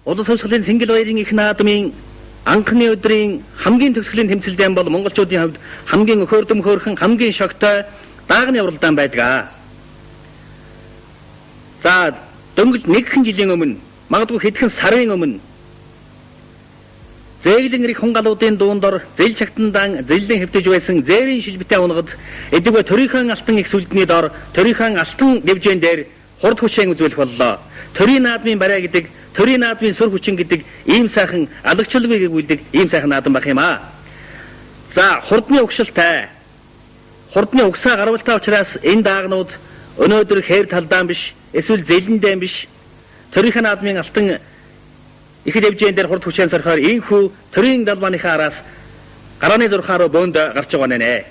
Улс хувьсгалын Сэнгэл баярын их наадмын анхны өдрийн хамгийн төгсгөлийн тэмцэлдэн бол монголчуудын хувьд хамгийн өхөөрдөм хөөрхөн хамгийн шогтой даагны уралдаан байдаг. За дөнгөж нэгхэн жилийн өмнө магадгүй хэдхэн сарын өмнө зэглэн ирэх хунгалуудын дуундор зэл чагтандан зэллэн хэвтэж байсан зээрийн шилбэтэй унгад эдгөө төрийнхөө алтан их сүлдний дор төрийнхөө алтан дэвжэн дээр хурд хүчээр үзүүлэх боллоо. Төрийн наадмын барай гэдэг, төрийн наадмын сур хүчин гэдэг ийм сайхан алагчлалгүй гүйдэг ийм сайхан наадам байх юм аа. За хурдны угшилтай, хурдны угсаа гарвалтай учраас энэ даагнууд өнөөдөр хээр талдаан биш, эсвэл зэлэндэн биш, төрийнхөө наадмын алтан их дэвжэн дээр хурд хүчээр сархаар ийхүү төрийн далбааныхаа араас гарааны зурхаа руу бөөнд гарч байгаа нэ.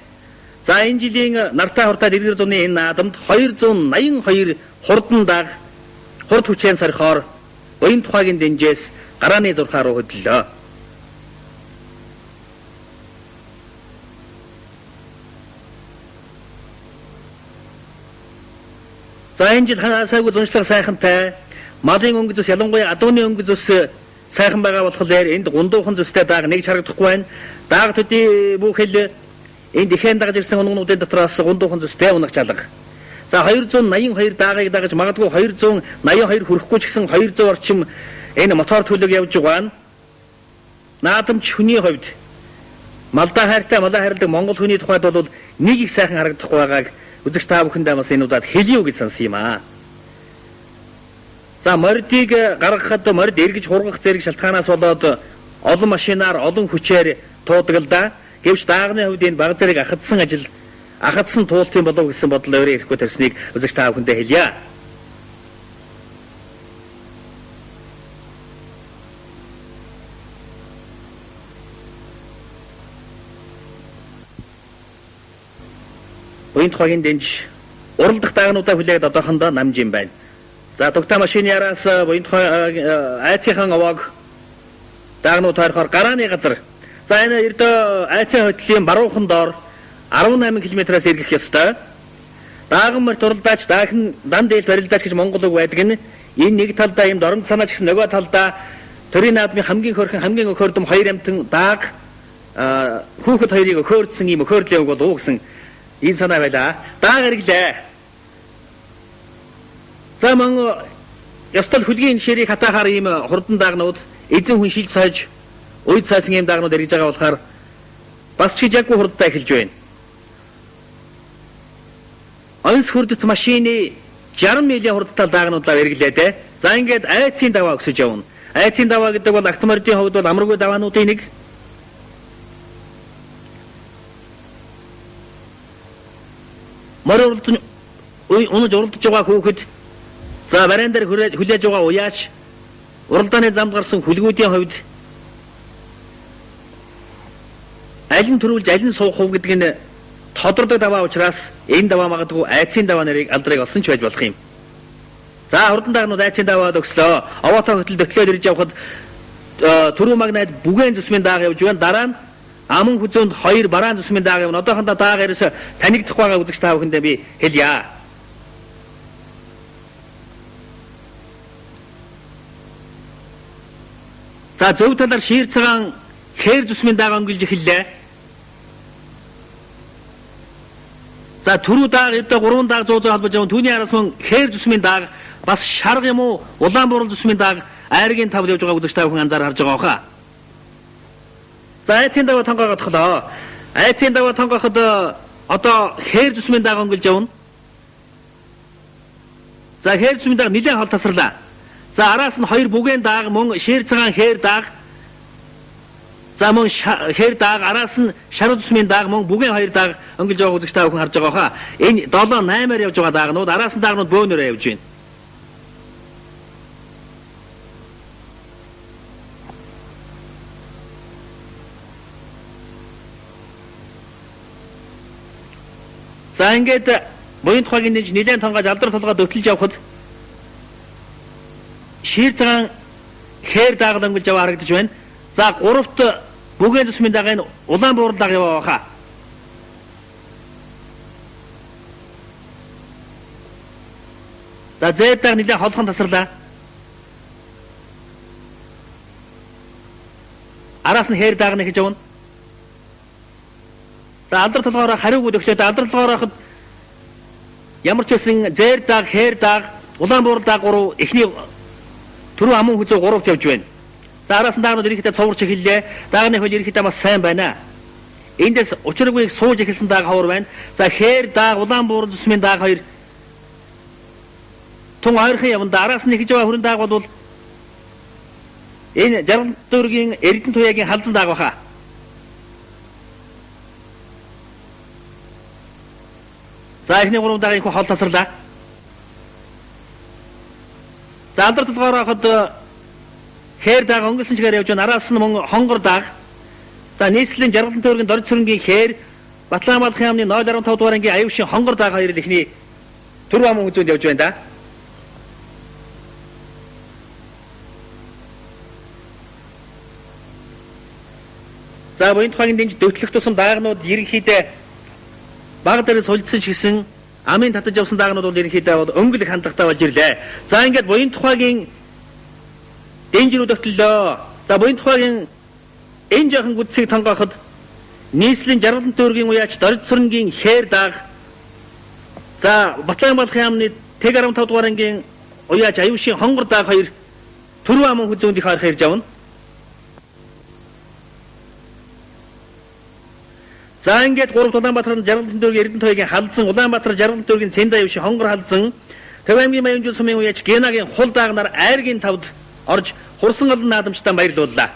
За энэ жилийн нартай хурдтай дэргэр зуны энэ наадамд 282 хурдан дааг хурд хүчээр сархаар буян тухайгийн дэнжээс гарааны зурхаа руу хөдлөө. За энэ жил ханасаагүй зуншлага сайхантай малын өнгө зүс ялангуяа адууны өнгө зүс сайхан байгаа болохоор энд гундуухан зүстэй дааг нэг харагдахгүй байна. Дааг төдий бүхэл энд ихэн дагаж ирсэн унгнуудын дотроос гундуухан зүстэй унагч алга. За 282 даагыг дагаж магадгүй 282 хүрэхгүй ч гэсэн 200 орчим энэ мотор төлөг явж байгаа. Наадамч хүний хувьд малдаа хайртай малаа хайрладаг монгол хүний тухайд бол нэг их сайхан харагдахгүй байгааг үзэгч та бүхэндээ бас энэ удаад хэлье үү гэж сансан юм аа. За мордыг гаргахад морд эргэж хургах зэрэг шалтгаанаас болоод олон машинаар олон хүчээр туудаг л да. Гэвч даагны хувьд энэ баг зэрэг ахадсан туултын болов гэсэн бодлоо өөрөө ирэхгүй төрснийг үзэгч та бүхэндээ хэлье. Буян тухайгийн дэнж уралдах даагнуудаа хүлээгээд одоохондоо намж юм байна. За тогтоо машины араас буян тухай айцхан аваг даагнууд тойрохоор гарааны газар. За энэ ердөө айцхан хөтлийн баруухан доор 18 км-аас эргэх ёстой. Дааган морь уралдаач даахан дан дээл барилдаач гэж монгол үг байдаг нь. Энэ нэг талдаа юм доромж санаач гэсэн нөгөө талдаа төрийн наадмын хамгийн хөрхэн хамгийн өхөөрдөм хоёр амтан дааг хүүхэд хоёрыг өхөөрдсөн ийм өхөөрлөө үг бол уу гэсэн ийм санаа байлаа. Дааг хэрэглээ. За мөн ёстол хүлгийн ширийг хатаахаар ийм хурдан даагнууд эзэн хүн шил цааж уйд цаасан ийм даагнууд эргэж байгаа болохоор бас ч яг хурдтай эхэлж байна. Онц хурдт машины 60 милийн хурдтай даагнуудаар эргэлээ дээ. За ингээд айцын даваа өсөж явна. Айцын даваа гэдэг бол автомордын хувьд бол амаргүй даваануудын нэг. Морь унаж уралдаж байгаа хүүхэд за барайн дээр хүлээж байгаа уяач уралдааны замд гарсан хүлгүүдийн хувьд аль нь төрүүлж аль нь суух уу гэдэг нь тодордог даваа учраас энэ даваа магадгүй айцын даваа нарыг алдрыг олсон ч байж болох юм. За хурдан даагнууд айцын даваад өгслөө. Овоотоо хөтөл дөтлөөд ирж явхад түрүү магнайд бүгэн зүсмийн дааг явж байна. Дараа нь аман хүзөөнд 2 бараан зүсмийн дааг явна. Одоохондоо дааг ерөөсө танигдах байгаа үзэгч та бүхэндээ би хэлье. За зөв талаар шир цагаан хээр зүсмийн дааг өнгөлж эхэллээ. За түрүү дааг эдгээр 3 дааг 100 холбож явна. Түүний араас мөн хээр зүсмийн дааг бас шарга юм уу улаан бурал зүсмийн дааг айргийн тавд явж байгаа үзэгч та бүхэн анзаар харж байгаа хаа. За айцын даваа тонгоогод холоо. Айцын даваа тонгоход одоо хээр зүсмийн дааг өнгөлж явна. За хээр зүсмийн дааг нэлээд хол тасарлаа. За араас нь 2 бүгэн дааг мөн шир цагаан хээр дааг. За мөн хээр дааг араас нь шаруу зүсмийн дааг мөн бүгэн 2 дааг өнгөлж байгаа үзэгч та бүхэн харж байгаа хаа. Энэ 7-8-аар явж байгаа даагнууд араас нь даагнууд бөөнөрөө явж байна. За ингээд буян тухайгийн дэнж нэлээд тонгож алдар толгой дөтлөж явхад шир цагаан хээр дааг өнгөлж яваа харагдаж байна. За 3-т бүгэн зүсмийн дааг энэ улаан буурал дааг яваа хаа. За зээг дааг нэлээд холхон тасарлаа. араас нь хээр даагна гэж явна. За алдар толгоороо хариуг өгчөөд алдар толгоороо хад ямар ч байсан зээр дааг, хээр дааг, улаан буур дааг гурав эхний түрүү амун хүзүү гуравт явж байна. За араас нь даагнууд ерөнхийдөө цуварч эхэллээ. Даагны хөл ерөнхийдөө бас сайн байна. Эндээс учиргүй сууж эхэлсэн дааг ховор байна. За хээр дааг, улаан буур зүсмийн дааг хоёр тун ойрхон явна. Араас нь ихж байгаа хүрэн дааг бол энэ жаргал дүүргийн Эрдэнэ туяагийн халзан дааг баха. За эхний гурван дааг их хол тасарлаа. За алдар толгоороо хад хээр дааг өнгөрсөн чигээр явж байна. Араас нь мөн хонгор дааг. За нийслэлийн жаргалын тойргийн дорж сүрэнгийн хээр Батланбаалах яамны 0.15 дугаар ангийн аюушийн хонгор дааг хоёр ихний түрүү амун үзүүнд явж байна да. За буян тухайн дэнж дөтлөх тусам даагнууд ерөнхийдөө баг дээр сулжсан ч гэсэн амын татаж явсан даагнууд бол ерөнхийдөө өнгөлөх хандлагатай болж ирлээ. За ингээд буян тухайгийн дэнжрүү дөтлөлөө. За буян тухайгийн энэ жоохон гүдсийг тонгооход нийслэлийн жаргалан тойргийн уяач дорж сүрэнгийн хээр дааг. За Батланбаалах яамны 15 дугаар ангийн уяач аюушийн хонгор дааг хоёр түрүү амун хүзүүнд их харах ирж явна. За ингээд 3 Улаанбаатар жаргалын тойргийн Эрдэнэ туяагийн халзан, Улаанбаатар жаргалын тойргийн Цэнда аюушийн хонгор халзан, Төв аймгийн Маянжуул сумын уяач Генагийн хул даагнаар айргийн тавд орж хурсан олон наадамчтай баярлууллаа.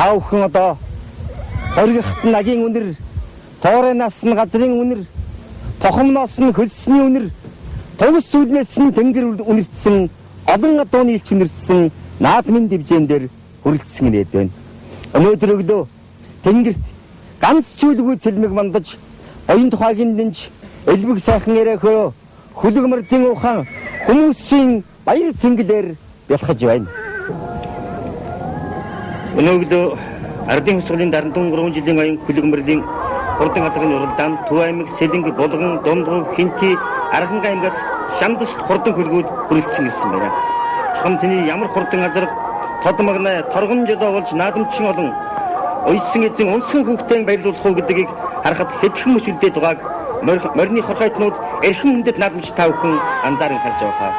Та бүхэн одоо хоригт нагийн үнэр, тоорынаас нь газрын үнэр, тохомноос нь хөлсний үнэр, тогс зүйлнээс нь тэнгэр үнэрчсэн, олон адууны илч үнэрчсэн наадмын дивжэн дээр хүрэлцсэн ирээд байна. Өнөөдөр өглөө тэнгэрт ганц ч үлгүй цэлмэг мандаж, оюун тухайгийн дэнж, элбэг сайхан яриахөө, хүлэг мөрдийн ухаан хүмүүсийн баяр цэнгэлээр бялхаж байна. Өнөөдөр ардын хөсгөлийн 73 жилийн оюун хүлэг мөрлийн хурдан газрын уралдаанд Төв аймаг Сэлэнг, Булган, Дундгов, Хинти, Архангай аймгаас Шамдасд хурдан хөлгүүд хүрэлцсэн ирсэн байна. Чухам тэний ямар хурдан газар тодмогноо торгон жолоо болж наадамчин олон уйсан эзэн өнсгөн хүүхдийн баярлуулах уу гэдгийг харахад хэдхэн мөчөлдөд байгааг морины хорхойтнууд эрхэм хүндэт наадамч та бүхэн анзааран харж байгаа.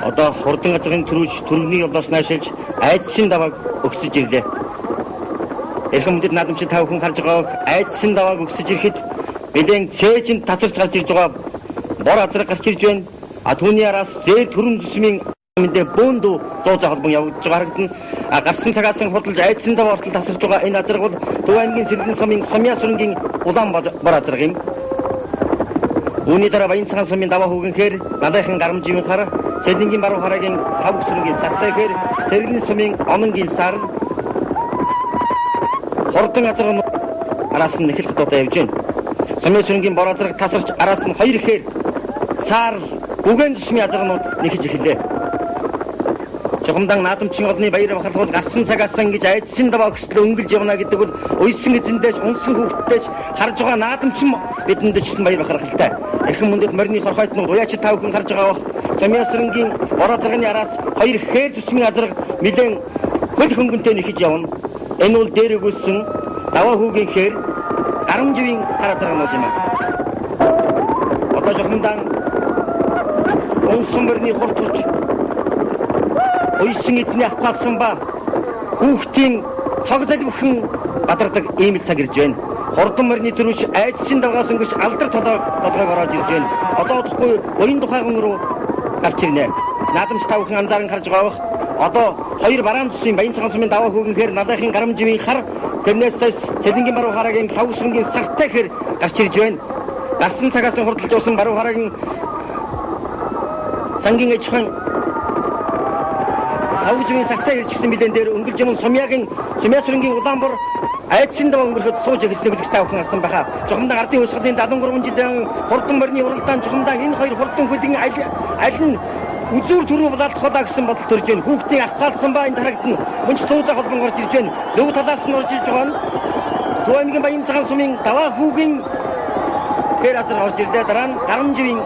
Одоо хурдан газрын төрүүж түргний явлаас наашилж айдсын давааг өгсөж ирлээ. Эрхэм хүндэт наадамч та бүхэн харж байгааг айдсын давааг өгсөж ирэхэд нэлээд цээжинд тасарч гарч ирж байгаа бор азраг гарч ирж байна. Түүний араас зээр төрөн зүсмийн мэдээ бөөндөө зоозоо холбон явагдаж байгаа харагдана. Гарсан цагаас нь худалж айдсан даваа ортол тасарч байгаа энэ азраг бол Төв аймгийн Сэлэн сумын Сумья сүрэнгийн улаан бор азраг юм. Үүний дараа Баян цагаан сумын даваа хүүгэнхээр Надайхан гарамжийн хар, Сэлэнгийн баруун хараагийн Хавг сүрэнгийн сартайхээр Сэргэлэн сумын Ононгийн сар хурдан азраг араас нь нэхэл хотод явж байна. Сумья сүрэнгийн бор азраг тасарч араас нь хоёр ихээр сар үгэн зүсмийн азрагнууд нэхэж эхэллээ. Чухамдан наадамчин олны баяр бахалгуул гарсан цагаас ингэж айдсын даваа өгсөлөө өнгөлж явна гэдэг бол уйсан эзэндээч унсан хүүхдтэйч харж байгаа наадамчин бидэнд ч гэсэн баяр бахархалтай. Эрхэм хүндэт морины хорхойтнууд уяач та бүхэн харж байгаа бах Сумья сүрэнгийн бор азрагны араас хоёр хээр зүсмийн азраг нэлээд хөл хөнгөнтэй нэхэж явна. Энэ бол дээр өгүүлсэн даваа хүүгийн хээр гарамжийн хар азрагнууд юм аа. Одоо чухамдан унсан морины хурдч уйсан эдний авхаалсан ба хүүхдийн цог залбихэн бадардаг ийм л цаг ирж байна. Хурдан морины төрүүч айдсын давгаас өнгөрч алдар толгойг ороод ирж байна. Одоо удахгүй уян тухайган руу гарч ирнэ. Наадамч та бүхэн анзааран харж байгаа бах. Одоо хоёр бараан зүсийн Баян цагаан сумын даваа хүүгэнхээр Надайхан гарамжийн хар, тэрнээсээс Сэлэнгийн баруун хараагийн Хавг сүрэнгийн сартай хэр гарч ирж байна. Гарсан цагаас нь хурдалж явсан баруун хараагийн сангийн аж ахуйн Хавжмын сартай ирчихсэн билэн дээр өнгөрж юм Сумья сүрэнгийн улаан бор айдсын даваа өнгөрөхөд сууж эхэлсэн гэдэг та бүхэн харсан байхаа. Чухамдан ардын хөсгөлийн 73 жилийн хурдан морины уралдаан чухамдан энэ хоёр хурдан хөлийн аль нь үзүүр төрөө булаалдах удаа гэсэн бодол төрж байна. Хүүхдийн авхаалсан ба энэ харагдана. Мөнч цуузаа холбон гарч ирж байна. Löв талаас нь орж ирж байгаа нь Төв аймгийн Баян цагаан сумын даваа хүүгийн хэр азар орж ирлээ. Дараа нь гарамжийн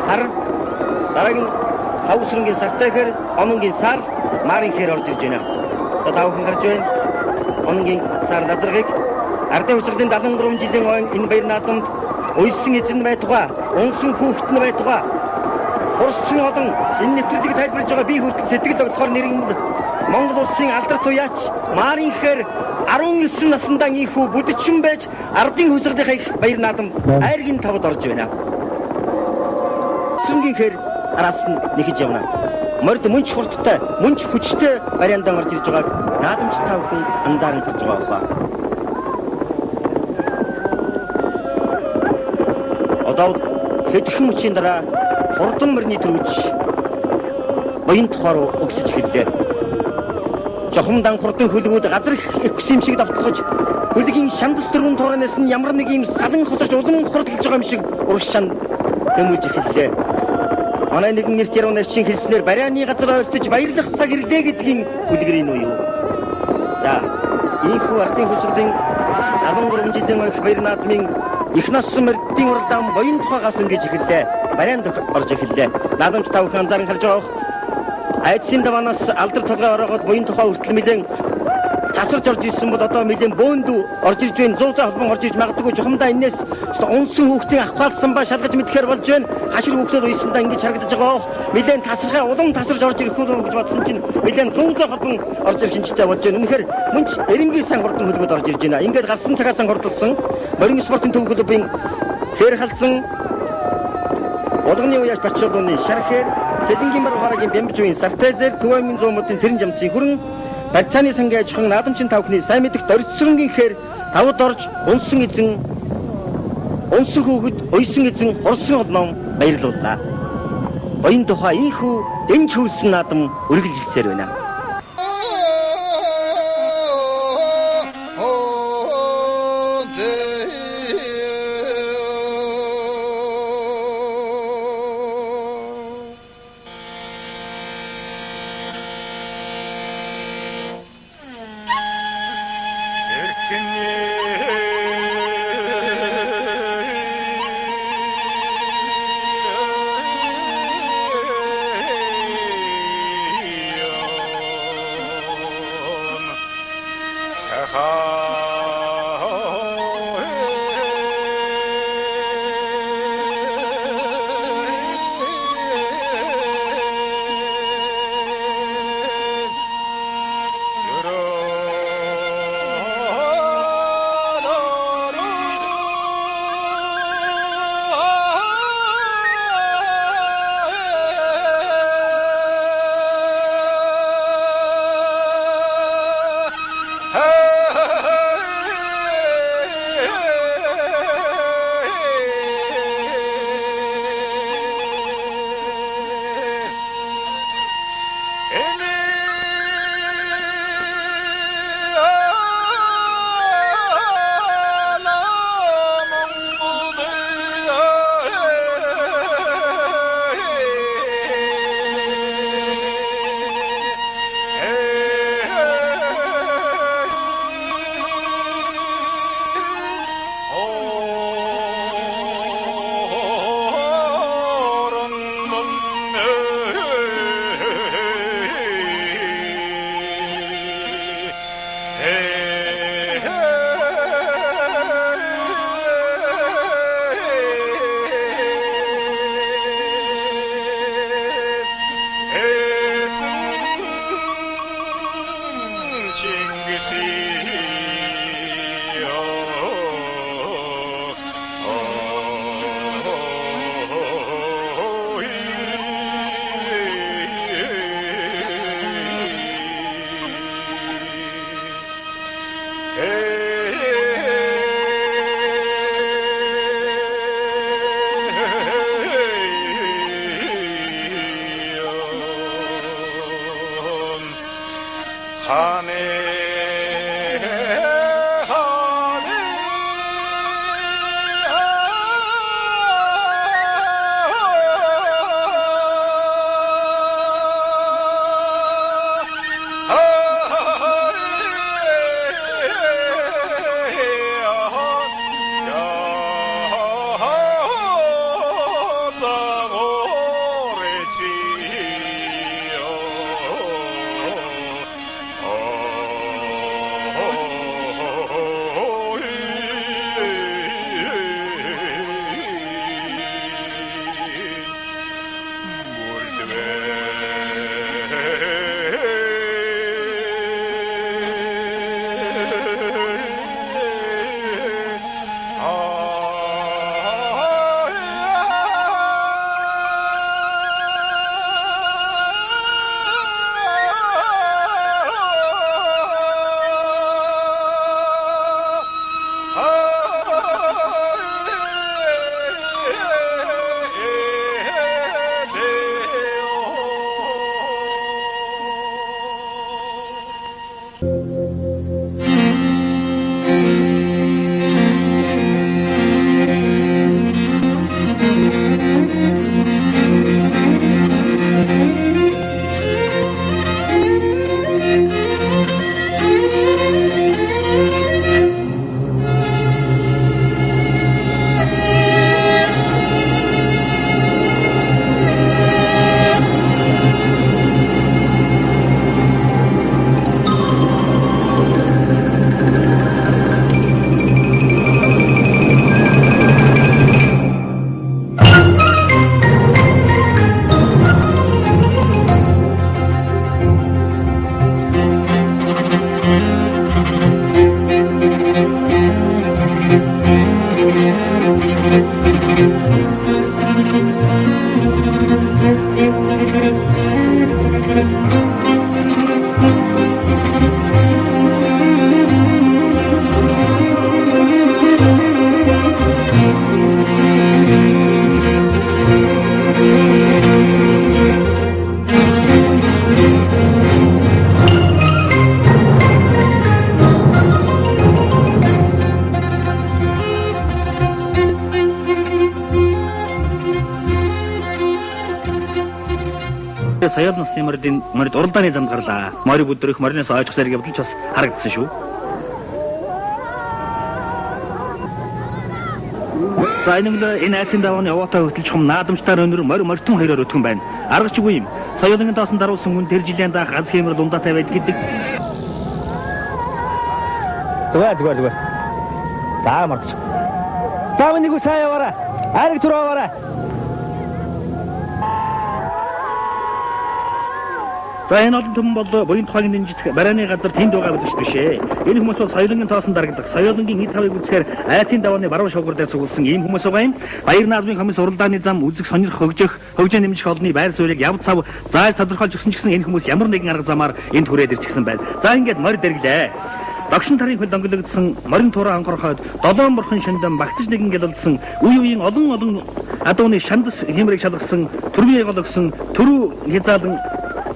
хар, дараагийн Хавг сүрэнгийн сартай хэр, Ононгийн сар, Марын хэр орж ирж байна. Одоо та бүхэн гарч байна. Ононгийн сар азрагыг ардын хөсгөлийн 73 жилийн ойн энэ баяр наадамд уйсан эзэн байтугай, унсан хүүхэд нь байтугай хурсан олон энэ нэвтрүүлгийг тайлбарлаж байгаа би хүртэл сэтгэл оглохоор нэргэнэл Монгол улсын алдар туяач Марын хэр 19 наснда ийхүү бүдчин байж ардын хөсгөлийнхээ баяр наадам айргийн тавд орж байна. Сүнгийн хэр араас нь нэхэж явна. Морд мөнч хурдтай, мөнч хүчтэй бариандан орж ирж байгааг наадамч та бүхэн анзааран харж байгаа ба. Одоо хэдхэн мөчийн дараа хурдан морины төрүүч Баян тухай руу өгсөж эхэллээ. жохомдан хурдан хөлгүүд газар их юм шиг давталгаж хөлгийн шандас дөрвөн туурайнаас нь ямар нэг юм салан хосож улам хурдлж байгаа юм шиг урагшаан дэмүүлж эхэллээ. Манай нэгэн нэрт яруу нарчин хэлснээр барианы газар ойртож баярлах цаг ирлээ гэдгийн үлгэрийн үү юу. За, ийхүү ардын хөсгөлийн 13 жилийн өмнөх баяр наадмын их нассан мордын уралдаан боён тухайгаас ингэж эхэллээ. Барианд орж эхэллээ. Наадамч та бүхэн анзааран харж байгаа. Айдсын даванаас алдар толгой ороогод буян тухай хүртэл нэлээд тасарч орж ирсэн бол одоо нэлээд бөөндөө орж ирж байна. 100 холбон орж ирж магадгүй жохомдоо энэс унсан хүүхдийн авахаалсан ба шалгаж мэдхээр болж байна. Хашир хүүхдүүд уйсандаа ингэж харагдаж байгаа. Нэлээд тасархай улам тасарч орж ирэх үү гэж бодсон чинь нэлээд 100 холбон орж ирэх шинжтэй болж байна. Үнэхээр мөнч эренгийн сан хурдан хөлбөд орж ирж байна. Ингээд гарсан цагаас хурдалсан морин спортын төв клубын хэр халдсан Одгоны уяж бачуудны шархээр Сэлэнгийн бар ухаагийн бямбжуын сартайзер Түмний зуумуудын тэрэн жамсын хүрэн барьцааны сангийн ажхан наадамчин тавхны сайн мэдих дорцсонгийн хэр тавд орж унсан эзэн унсан хүүхэд уйсан эзэн хурсан олном баярлууллаа. Боён тухай ийхүү дэнч хөлсөн наадам үргэлжилсээр байна. Гэхдээ соёл насны морид уралдааны замд гарлаа. Морь бүдрэх, мориноос ойж гсаар явдал ч бас харагдсан шүү. За энэ айцын давааны яваатай хөтөлж хум наадамчдаар өнөр морьтон хоёроор өтгөн байна. Аргачлгүй юм. Соёлын доосон даруулсан хүн тэр жилийн даах аз хэмрэл ундаатай байдаг гэдэг. Зүгээр. За мартаж. За нэг үсаа яваарай. Ариг түрүүваарай. За энэ олон түмэн бол буян тухайг дэмжих барааны газар тэнд байгаа биш бишээ. Энэ хүмүүс бол соёлын тоосон дарагдах, соёлынгийн эд тавыг үзэхээр айцын давааны баруун шугуур дээр цугласан ийм хүмүүс байгаа юм. Баяр наадмын комисс уралдааны зам үзэх сонирх хөгжөө нэмжих олонний байр суурийг яв цав зааж тодорхойлж өгсөн ч гэсэн энэ хүмүүс ямар нэгэн арга замаар энд хүрээд ирчихсэн байна. За ингээд морь дэрглээ. Догшин тарын хөл дөнгөлөгдсөн морин туураа анхороход долоон бурхан шөндөм багтаж нэгэн гэлэлсэн үе үеийн олон адууны шандас хэмрийг шалгасан төрний гол өгсөн төрүү хязаалан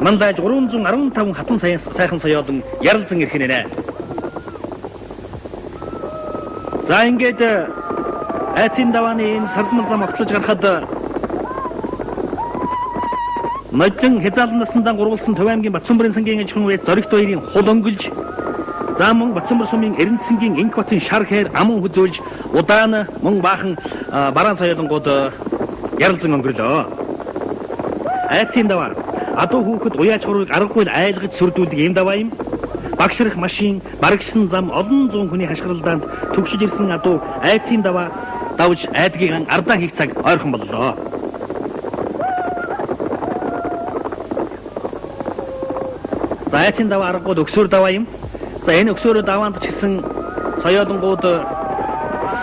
мандаж 315 хатан сайхан соёолон ярилцсан ирэх нэ. За ингээд айцын давааны энэ цардмал зам огтлож гарахад Нодлон хязаалнаас гурвалсан Төв аймгийн Батсумбарын сангийн аж ахуйн үеэс зоригт баярын хул өнгөлж за мөн Батсумбар сумын Эрдэнэсэнгийн Инх хотын шар хээр аман хүзүүлж удаан мөн баахан бараан соёлонгууд ярилцсан өнгөрлөө. Айцын даваа адуу хүүхэд уяаж хурыг аргагүй айлгаж сүрдүүлдэг юм даваа юм. Багшрах машин, барагшсан зам олон зуун хүний хашгиралдаанд төгшөж ирсэн адуу айцын даваа давж айдгийг ардаа хийх цаг ойрхон боллоо. За айцын даваа аргууд өксөр даваа юм. За энэ өксөрөө даваанд ч гэсэн соёолонгууд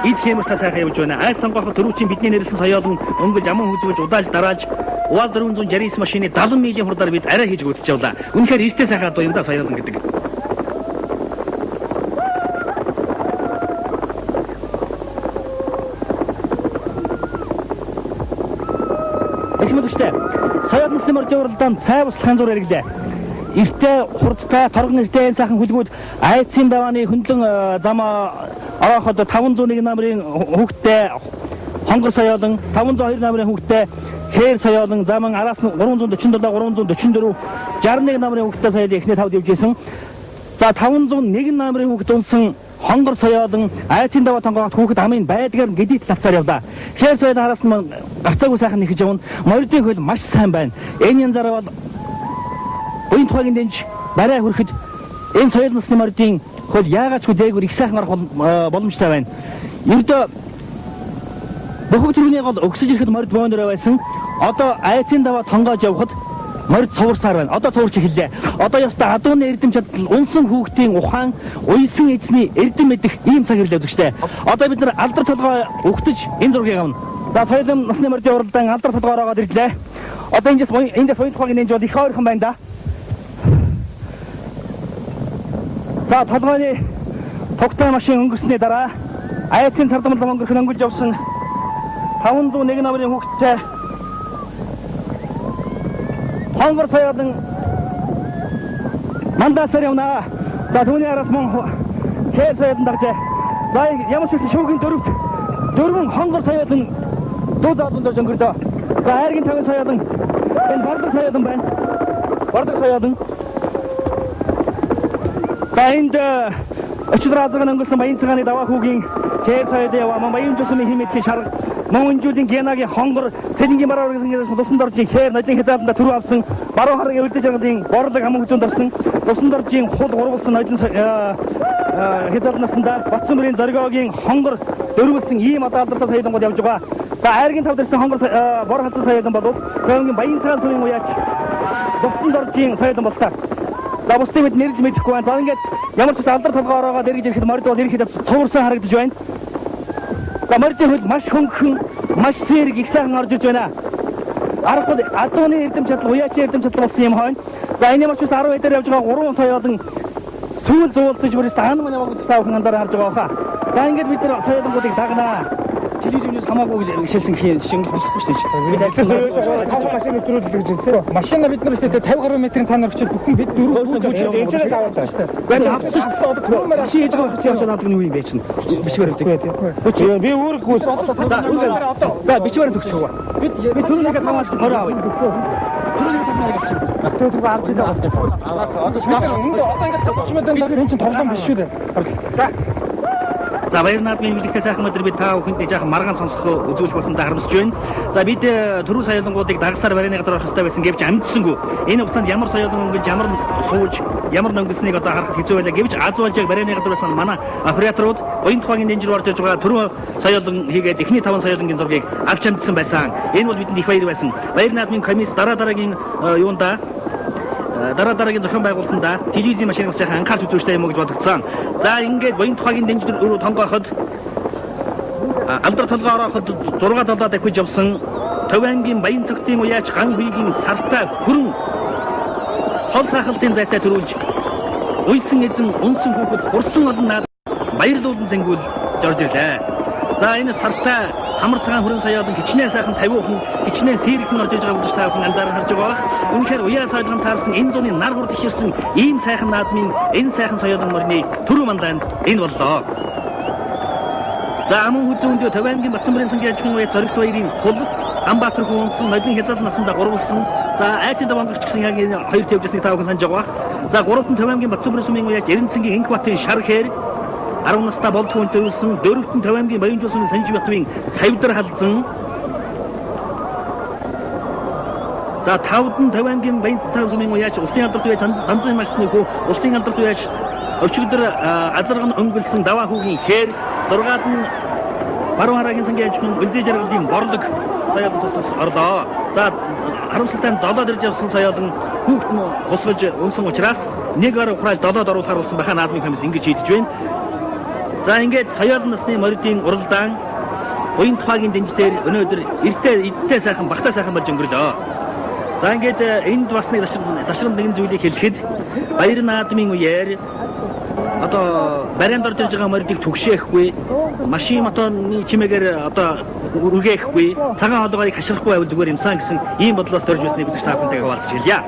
эд хэмэртэй сайхан явж байна. Айц сонгоход төрүүчийн бидний нэрлсэн соёолон өнгөж аман хүзүүлж удаалж дарааж Уул 469 машины 70 милийн хурдаар бид арай хийж гүйцэж явлаа. Үнэхээр эртээ сайхан адуу юм да соёолон гэдэг. Эхмэдэгчтэй соёл насны морьдын уралдаанд цай буслахын зур хэрэглээ. Эртээ хурдтай торгон эртээ сайхан хүлгүүд айцын давааны хөндлөн замаа ороход 501 намрын хүүхдтэй хонгор соёолон 502 намрын хүүхдтэй хээр соёолон заман араас нь 347 344 61 намрын хүүхдтэй соёлын эхний тавд явжсэн. За 501 намрын хүүхд унсан хонгор соёолон айцын даваа тонгоогт хүүхэд амын байдгаар гэдийт тавцаар явлаа. Хээр соёол араас нь гарцаагүй сайхан нэхэж явна. Морьдын хөл маш сайн байна. Энэ янзаараа бол буян тухайг дэнж барай хүрэхэд энэ соёл насны морьдын хөл яагаачгүй дээгүүр их сайхан арах боломжтой байна. Ердөө бөхөг төрөний гол өгсөж ирэхэд морьд бөөнөрөө байсан. Одоо айцын даваа тонгоож явхад морьд цуврсаар байна. Одоо цуврч эхэллээ. Одоо ястаа адууны эрдэм чадал унсан хүүхдийн ухаан, уйсан эзний эрдэм мэдэх ийм цаг ирлээ үзэгчтэй. Одоо бид нар алдар толгой өгтөж энэ зургийг авна. За соёл насны морьдын уралдаан алдар толгойроо ороод ирлээ. Одоо эндээс буян тухайг нэнж бол их ойрхон байна да. За толгойн тогтой машин өнгөрсний дараа айцын цардамал өнгөрөх өнгөрж явсан 501 намрын хүүхдтэй хонгор соёолон мандаасаар явна. За түүний араас мөн хээр соёолон даржээ. За ямар ч үсэн шүүгийн дөрвөн хонгор соёолон дуу заалуун дөрж өнгөрлөө. За айргийн тавын соёолон энэ бардаг соёолон байна. Бардаг соёолон. За энд өчигдөр азган өнгөрсөн баян цагааны даваа хүүгийн хээр соёолын яваа мөн баян жусмын химэтгийн шарга Монголын генагийн хонгор цэлэнгийн бараа урагсан тусан доржийн хээр нодлын хязааланда түрүү авсан баруун харгийн үлдэж байгаагийн борлог аман хүзүүнд орсон тусан доржийн хул урвалсан нодлын хязаалнасанда Батсумбарын зоригоогийн хонгор дөрвөлсөн ийм одоо алдартай соёлонгууд явж байгаа. За айргийн тавд ирсэн хонгор бор хатсан соёлон бол Төвний баян цагаан суурийн уяач тусан доржийн соёлон боллоо. За бусдыг бид нэрж мэдэхгүй байна. За ингээд ямар ч алдар толгой ороогоо дэргэж ирэхэд морьд бол ирэхэд цуврсан харагдаж байна. За морьдын хөл маш хөнгөн, маш сэрэг их сайхан орж иж байна. Аргагүй адууны эрдэм чадал, уяачийн эрдэм чадал болсон юм хойно. За энэ ямар ч ус 10 эдэр явж байгаа 3 соёолон сүүл зуулцж бүрээс таан мань явах таавхан андараа харж байгаа хаа. За ингээд бид нар соёолонгуудыг дагнаа. Жилийн хамаагүй гэж хэлсэн гэх шиг болохгүй шүү дээ. Бид ажил таван машин өдрүүлдэг гэж хэлсэн. Машина бид нар шүү дээ 50 гаруй метрийн цаанаар очиж бүхэн бид дөрөв энэчээс аваад байгаа шүү дээ. Гэхдээ авсан шүү дээ. Одоо түрүүмээр машин хийж байгаа чинь яваад нэг юм бэ чинь. Бичвэр өгдөг. Би өөрөхгүй за бичвэр төгсөв. Бид түрүүнийгээ таван машин хороо авъя. Тэгвэл авч идэ болчих. Одоо ингээд тавчмаа дандаа энэ чинь тоглоом биш шүү дээ. За баяр наадмын хөвлөгтэй сайхан өдөр бид та бүхэнд жаахан маргаан сонсох үзүүлэх болсондоо харамсаж байна. За бид түрүү соёлонгуудыг дагсаар барайны газар орох хэрэгтэй байсан гэвч амжсангүй. Энэ хугацаанд ямар соёлон өнгөж, ямар сууж, ямар нөнгөснгийг одоо харах хэцүү байлаа гэвч аз болжийг барайны газар байсан манай операторууд буян тухайгийн дэнжир орж иж байгаа түрүү соёлон хийгээд эхний 5 соёлонгийн зургийг авч амжсан байсан. Энэ бол бидэнд их баяр байсан. Баяр наадмын комисс дараагийн юунда дараагийн зохион байгуулалтанда телевизийн машинаас жаахан анхаарч үзүүлжтэй юм уу гэж бодогдсон. За ингээд буян тухайгийн дэнжир рүү тонгооход алдар толгой орооход 6 толгой давхиж явсан Төвангийн баян цогтын уяач ган биегийн сартаа хүрэн хол сахалтын зайтай төрүүлж уйсан эзэн унсан хүүхэд хурсан олон наад баярлуулан зэнгүүл жорж ирлээ. За энэ сартаа хамар цагаан хүрэн соёолын хичнээн сайхан 50%, хичнээн сэрэгхэн орж иж байгаа гэж та бүхэн анзааран харж байгаа. Үнэхээр уяа соёлгон таарсан энэ зуны нар хурд ихэрсэн ийм сайхан наадмын энэ сайхан соёлын мөрний түрүү манданд энэ боллоо. За амун хүзүүндөө Төвангийн Батцамбарын сангийн ажлын уяа зоригт баярын хул Амбатар хүнсэн модны хязгаар насанда гурвалсан. За айчид бонгогч гэсэн яг энэ хоёр төвчснийг та бүхэн санаж байгаа. За гуравтан Төвангийн Батцамбарын сумын уяач Эренцэнгийн Инх батын шар хээр 10 настай болдгоон төвлсөн, дөрөвтөн Төвангийн баян жуулсны Санжи Батвын савдар халдсан. За тавдан Төвангийн баян цаан сумын уяач Улсын алдарт уяач Данзан магсны хүү Улсын алдарт уяач өчигдөр алдарган өнгөлсөн даваа хүүгийн хээр 6-аад нь Баруун хараагийн сангийн ажлын үлзий жаргалын борлог соёлын туслах орлоо. За харамсалтай нь долоод ирж явсан соёлын хүүхд нь хусгаж унсан учраас нэг ор ухрааж долоод оруулахар болсон баха наадмын комисс ингэж шийдэж байна. За ингээд соёлын насны моридын уралдаан буян тухайгийн дэнждээр өнөөдөр эртээ сайхан багтаа сайхан болж өнгөрлөө. За ингээд энд бас нэг ташрам нэгэн зүйлийг хэлэхэд баяр наадмын үеэр одоо барайнд орж ирж байгаа моридыг түгшээхгүй, машин мотоны чимээгээр одоо үргээхгүй, цагаан хоолойгоо хашрахгүй байвал зүгээр юмсан гэсэн ийм бодлоос төрж байсныг үзэж та бүхэнтэйгээ хуваалцаж хэлье.